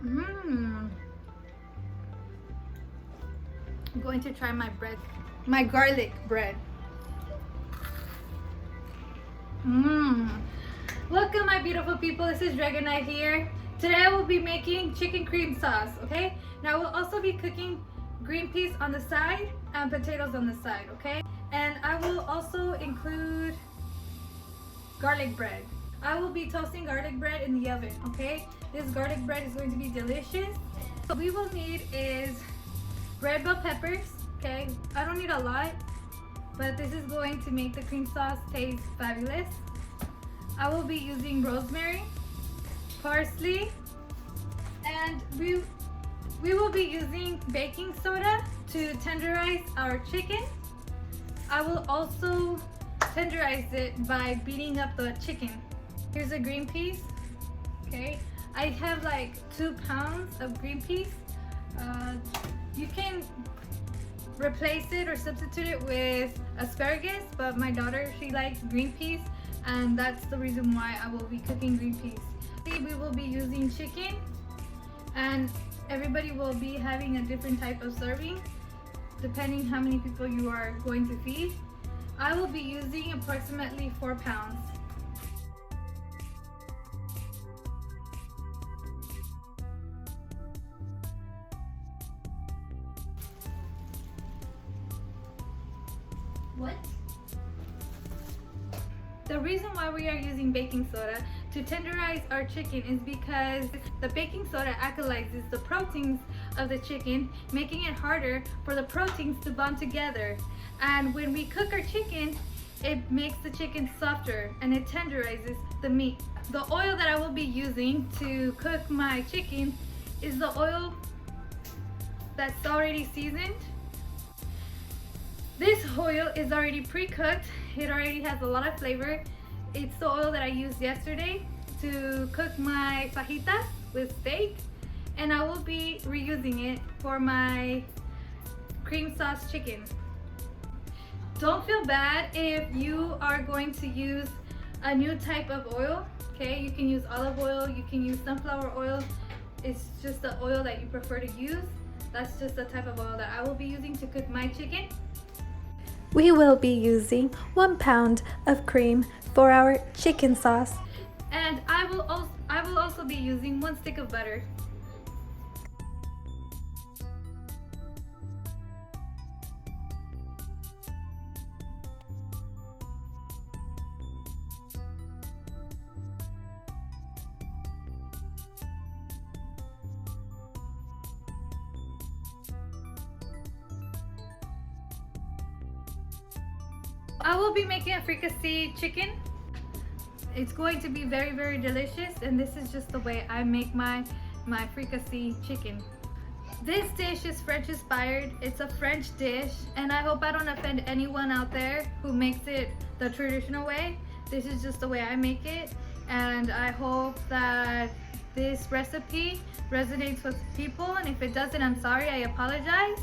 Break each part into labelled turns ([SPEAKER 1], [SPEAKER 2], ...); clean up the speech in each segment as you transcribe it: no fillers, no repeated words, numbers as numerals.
[SPEAKER 1] Mmm. I'm going to try my bread, my garlic bread. Mmm. Welcome, my beautiful people. This is Dragonite here. Today I will be making chicken cream sauce, okay? Now I will also be cooking green peas on the side and potatoes on the side, okay? And I will also include garlic bread. I will be toasting garlic bread in the oven, okay? This garlic bread is going to be delicious. What we will need is red bell peppers, okay? I don't need a lot, but this is going to make the cream sauce taste fabulous. I will be using rosemary, parsley, and we will be using baking soda to tenderize our chicken. I will also tenderize it by beating up the chicken. Here's the green peas, okay? I have like 2 pounds of green peas. You can replace it or substitute it with asparagus, but my daughter, she likes green peas, and that's the reason why I will be cooking green peas. We will be using chicken, and everybody will be having a different type of serving depending how many people you are going to feed. I will be using approximately 4 pounds. What? The reason why we are using baking soda to tenderize our chicken is because the baking soda alkalizes the proteins of the chicken, making it harder for the proteins to bond together. And when we cook our chicken, it makes the chicken softer and it tenderizes the meat. The oil that I will be using to cook my chicken is the oil that's already seasoned. This oil is already pre-cooked. It already has a lot of flavor. It's the oil that I used yesterday to cook my fajitas with steak, and I will be reusing it for my cream sauce chicken. Don't feel bad if you are going to use a new type of oil, okay? You can use olive oil, you can use sunflower oil. It's just the oil that you prefer to use. That's just the type of oil that I will be using to cook my chicken.
[SPEAKER 2] We will be using 1 pound of cream for our chicken sauce.
[SPEAKER 1] And I will also be using 1 stick of butter. I will be making a fricassee chicken. It's going to be very, very delicious, and this is just the way I make my fricassee chicken. This dish is French inspired. It's a French dish, and I hope I don't offend anyone out there who makes it the traditional way. This is just the way I make it, and I hope that this recipe resonates with people, and if it doesn't, I'm sorry, I apologize.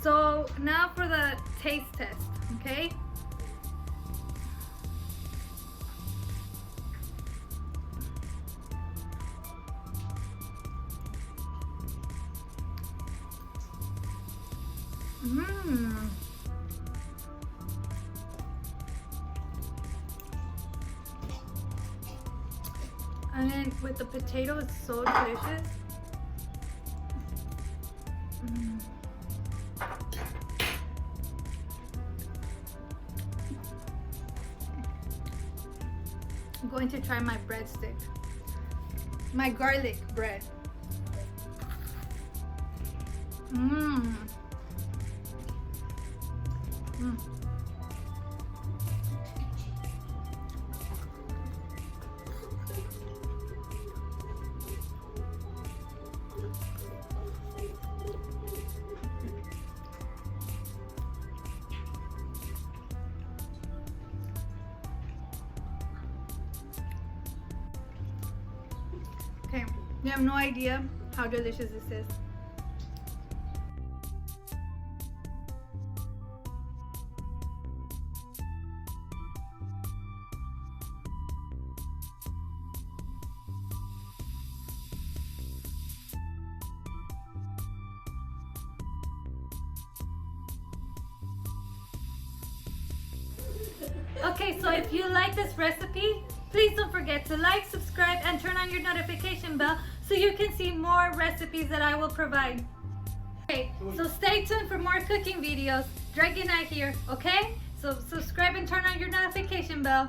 [SPEAKER 1] So now for the taste test, okay? Mmm. And then with the potato, it's so delicious. Mm. I'm going to try my breadstick. My garlic bread. Mmm. Mm. Okay, you have no idea how delicious this is. Okay, so if you like this recipe, please don't forget to like, subscribe, and turn on your notification bell so you can see more recipes that I will provide. Okay, so stay tuned for more cooking videos. Dragonite here, okay? So subscribe and turn on your notification bell.